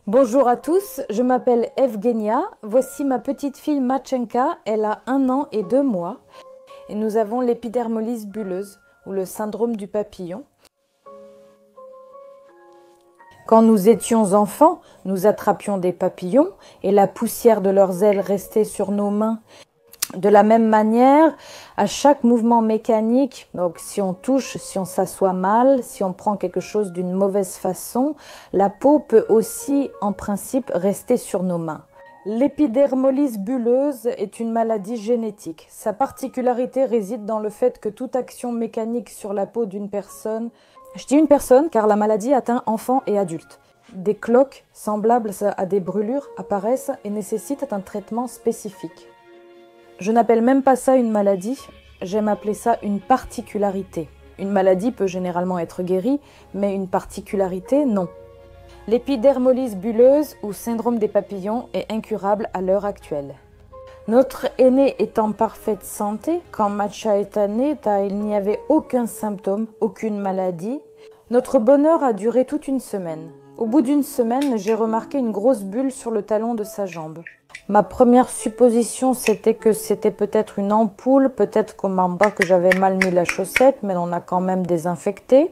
Bonjour à tous, je m'appelle Evgenia. Voici ma petite fille Machenka, elle a 1 an et 2 mois. Et nous avons l'épidermolyse bulleuse, ou le syndrome du papillon. Quand nous étions enfants, nous attrapions des papillons et la poussière de leurs ailes restait sur nos mains. De la même manière, à chaque mouvement mécanique, donc si on touche, si on s'assoit mal, si on prend quelque chose d'une mauvaise façon, la peau peut aussi, en principe, rester sur nos mains. L'épidermolyse bulleuse est une maladie génétique. Sa particularité réside dans le fait que toute action mécanique sur la peau d'une personne, je dis une personne car la maladie atteint enfants et adultes. Des cloques semblables à des brûlures apparaissent et nécessitent un traitement spécifique. Je n'appelle même pas ça une maladie, j'aime appeler ça une particularité. Une maladie peut généralement être guérie, mais une particularité, non. L'épidermolyse bulleuse ou syndrome des papillons est incurable à l'heure actuelle. Notre aîné est en parfaite santé. Quand Matcha est né, il n'y avait aucun symptôme, aucune maladie. Notre bonheur a duré toute une semaine. Au bout d'une semaine, j'ai remarqué une grosse bulle sur le talon de sa jambe. Ma première supposition, c'était que c'était peut-être une ampoule, peut-être qu'au bas que j'avais mal mis la chaussette, mais on a quand même désinfecté.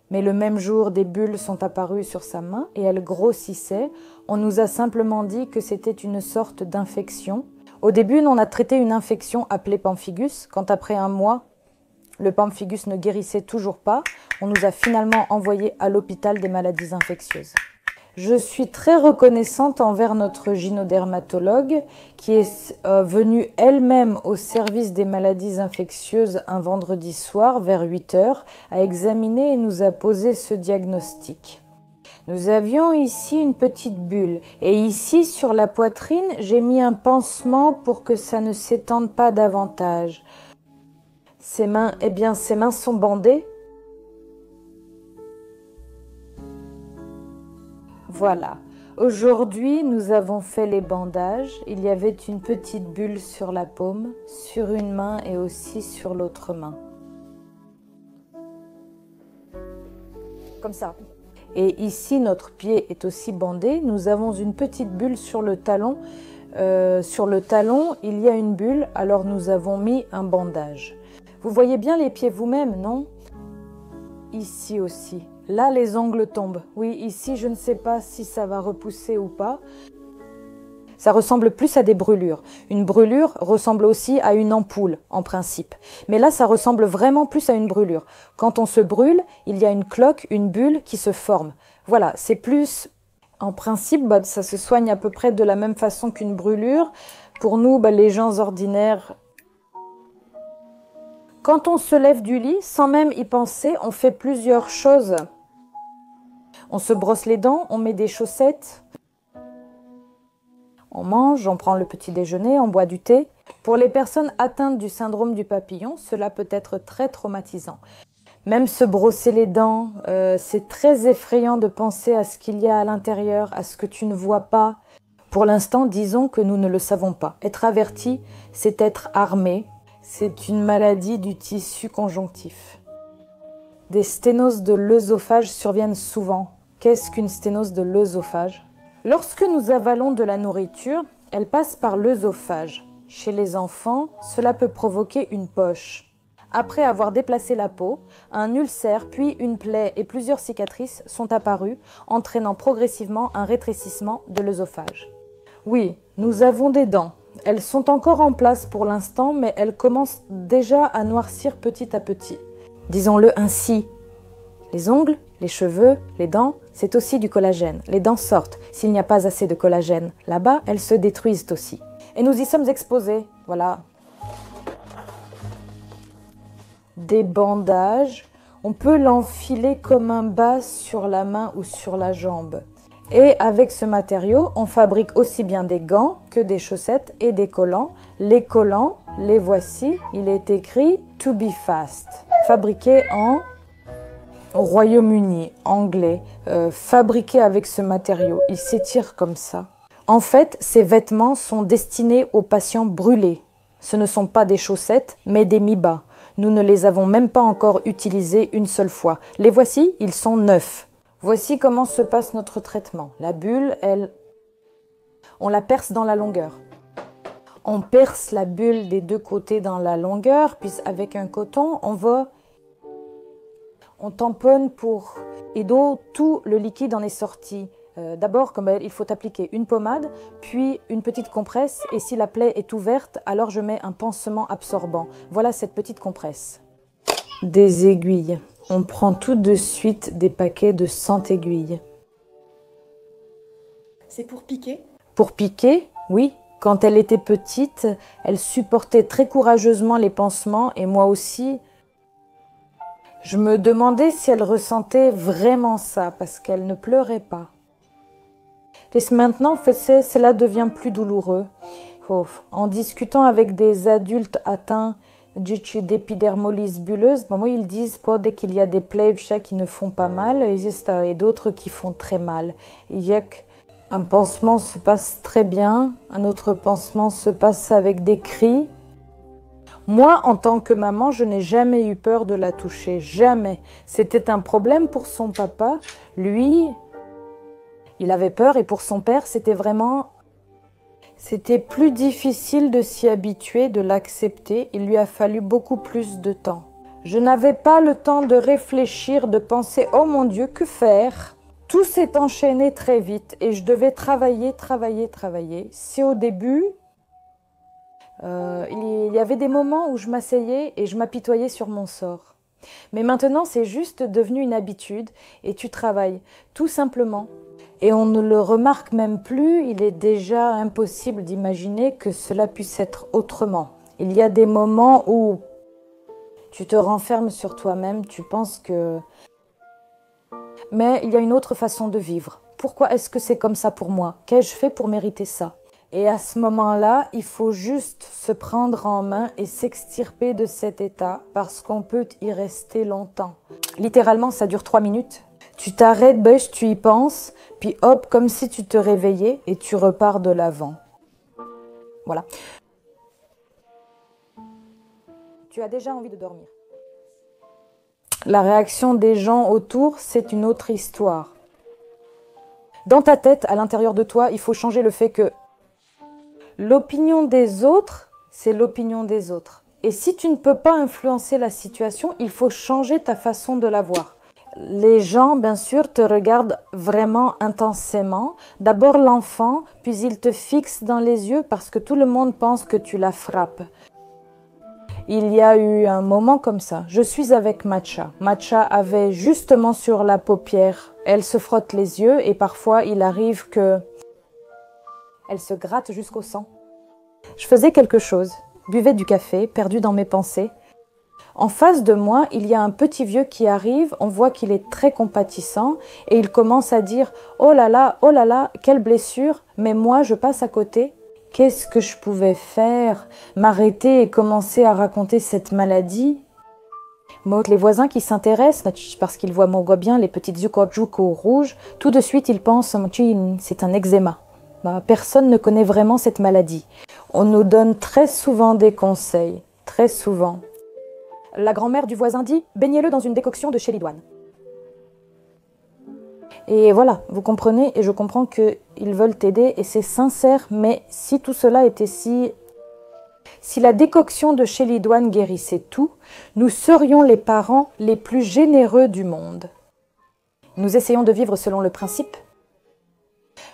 Mais le même jour, des bulles sont apparues sur sa main et elles grossissaient. On nous a simplement dit que c'était une sorte d'infection. Au début, on a traité une infection appelée pemphigus. Quand après 1 mois, le pemphigus ne guérissait toujours pas, on nous a finalement envoyés à l'hôpital des maladies infectieuses. Je suis très reconnaissante envers notre gynodermatologue qui est venue elle-même au service des maladies infectieuses un vendredi soir vers 8 h, a examiné et nous a posé ce diagnostic. Nous avions ici une petite bulle et ici sur la poitrine, j'ai mis un pansement pour que ça ne s'étende pas davantage. Ses mains sont bandées. Voilà. Aujourd'hui, nous avons fait les bandages. Il y avait une petite bulle sur la paume, sur une main et aussi sur l'autre main. Comme ça. Et ici, notre pied est aussi bandé. Nous avons une petite bulle sur le talon. Sur le talon, il y a une bulle, alors nous avons mis un bandage. Vous voyez bien les pieds vous-même, non? Ici aussi. Là, les ongles tombent. Oui, ici, je ne sais pas si ça va repousser ou pas. Ça ressemble plus à des brûlures. Une brûlure ressemble aussi à une ampoule, en principe. Mais là, ça ressemble vraiment plus à une brûlure. Quand on se brûle, il y a une cloque, une bulle qui se forme. Voilà, c'est plus... En principe, ça se soigne à peu près de la même façon qu'une brûlure. Pour nous, les gens ordinaires... Quand on se lève du lit, sans même y penser, on fait plusieurs choses. On se brosse les dents, on met des chaussettes, on mange, on prend le petit déjeuner, on boit du thé. Pour les personnes atteintes du syndrome du papillon, cela peut être très traumatisant. Même se brosser les dents, c'est très effrayant de penser à ce qu'il y a à l'intérieur, à ce que tu ne vois pas. Pour l'instant, disons que nous ne le savons pas. Être averti, c'est être armé. C'est une maladie du tissu conjonctif. Des sténoses de l'œsophage surviennent souvent. Qu'est-ce qu'une sténose de l'œsophage? Lorsque nous avalons de la nourriture, elle passe par l'œsophage. Chez les enfants, cela peut provoquer une poche. Après avoir déplacé la peau, un ulcère puis une plaie et plusieurs cicatrices sont apparues, entraînant progressivement un rétrécissement de l'œsophage. Oui, nous avons des dents. Elles sont encore en place pour l'instant, mais elles commencent déjà à noircir petit à petit. Disons-le ainsi, les ongles, les cheveux, les dents, c'est aussi du collagène. Les dents sortent. S'il n'y a pas assez de collagène là-bas, elles se détruisent aussi. Et nous y sommes exposés, voilà. Des bandages, on peut l'enfiler comme un bas sur la main ou sur la jambe. Et avec ce matériau, on fabrique aussi bien des gants que des chaussettes et des collants. Les collants, les voici, il est écrit « To be fast », fabriqué au Royaume-Uni, anglais, fabriqué avec ce matériau. Il s'étire comme ça. En fait, ces vêtements sont destinés aux patients brûlés. Ce ne sont pas des chaussettes, mais des mi-bas. Nous ne les avons même pas encore utilisés une seule fois. Les voici, ils sont neufs. Voici comment se passe notre traitement. La bulle, on la perce dans la longueur. On perce la bulle des deux côtés dans la longueur, puis avec un coton, on tamponne et d'eau, tout le liquide en est sorti. D'abord, il faut appliquer une pommade, puis une petite compresse, et si la plaie est ouverte, alors je mets un pansement absorbant. Voilà cette petite compresse. Des aiguilles. On prend tout de suite des paquets de 100 aiguilles. C'est pour piquer? Pour piquer, oui. Quand elle était petite, elle supportait très courageusement les pansements, et moi aussi. Je me demandais si elle ressentait vraiment ça, parce qu'elle ne pleurait pas. Et maintenant, cela devient plus douloureux. En discutant avec des adultes atteints d'épidermolyse bulleuse, moi, ils disent dès qu'il y a des plaies qui ne font pas mal, et d'autres qui font très mal. Il y a un pansement se passe très bien, un autre pansement se passe avec des cris. Moi, en tant que maman, je n'ai jamais eu peur de la toucher, jamais. C'était un problème pour son papa. Lui, il avait peur, et pour son père, c'était plus difficile de s'y habituer, de l'accepter. Il lui a fallu beaucoup plus de temps. Je n'avais pas le temps de réfléchir, de penser « Oh mon Dieu, que faire ?» Tout s'est enchaîné très vite et je devais travailler. Si au début, il y avait des moments où je m'asseyais et je m'apitoyais sur mon sort. Mais maintenant, c'est juste devenu une habitude et tu travailles, tout simplement. Et on ne le remarque même plus, il est déjà impossible d'imaginer que cela puisse être autrement. Il y a des moments où tu te renfermes sur toi-même, tu penses que... Mais il y a une autre façon de vivre. Pourquoi est-ce que c'est comme ça pour moi? Qu'ai-je fait pour mériter ça? Et à ce moment-là, il faut juste se prendre en main et s'extirper de cet état parce qu'on peut y rester longtemps. Littéralement, ça dure 3 minutes. Tu t'arrêtes, tu y penses, puis hop, comme si tu te réveillais et tu repars de l'avant. Voilà. Tu as déjà envie de dormir. La réaction des gens autour, c'est une autre histoire. Dans ta tête, à l'intérieur de toi, il faut changer le fait que l'opinion des autres, c'est l'opinion des autres. Et si tu ne peux pas influencer la situation, il faut changer ta façon de la voir. Les gens, bien sûr, te regardent vraiment intensément. D'abord l'enfant, puis il te fixe dans les yeux parce que tout le monde pense que tu la frappes. Il y a eu un moment comme ça. Je suis avec Matcha. Matcha avait justement sur la paupière, elle se frotte les yeux et parfois il arrive que elle se gratte jusqu'au sang. Je faisais quelque chose, buvais du café, perdu dans mes pensées. En face de moi, il y a un petit vieux qui arrive, on voit qu'il est très compatissant et il commence à dire « Oh là là, quelle blessure !» Mais moi, je passe à côté. Qu'est-ce que je pouvais faire? M'arrêter et commencer à raconter cette maladie? Les voisins qui s'intéressent, parce qu'ils voient bien les petites yeux rouges, tout de suite ils pensent « c'est un eczéma ». Personne ne connaît vraiment cette maladie. On nous donne très souvent des conseils, très souvent. La grand-mère du voisin dit « baignez-le dans une décoction de chélidoine ». Et voilà, vous comprenez, et je comprends qu'ils veulent t'aider, et c'est sincère, mais si tout cela était si la décoction de chélidoine guérissait tout, nous serions les parents les plus généreux du monde. Nous essayons de vivre selon le principe.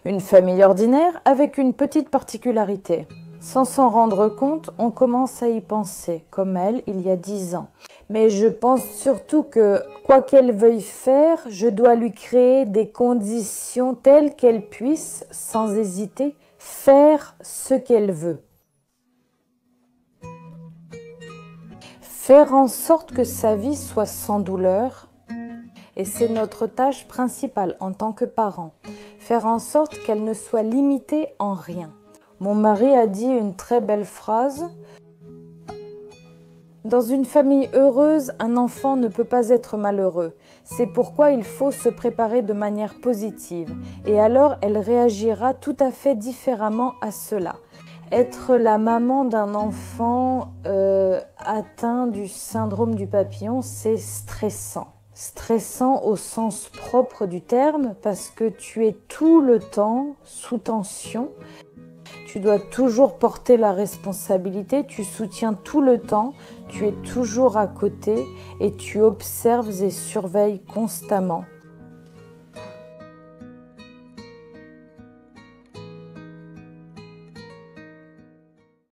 Une famille ordinaire avec une petite particularité. Sans s'en rendre compte, on commence à y penser, comme elle, il y a 10 ans. Mais je pense surtout que, quoi qu'elle veuille faire, je dois lui créer des conditions telles qu'elle puisse, sans hésiter, faire ce qu'elle veut. Faire en sorte que sa vie soit sans douleur, et c'est notre tâche principale en tant que parents. Faire en sorte qu'elle ne soit limitée en rien. Mon mari a dit une très belle phrase. Dans une famille heureuse, un enfant ne peut pas être malheureux. C'est pourquoi il faut se préparer de manière positive. Et alors, elle réagira tout à fait différemment à cela. Être la maman d'un enfant atteint du syndrome du papillon, c'est stressant. stressant au sens propre du terme parce que tu es tout le temps sous tension. Tu dois toujours porter la responsabilité, tu soutiens tout le temps, tu es toujours à côté et tu observes et surveilles constamment.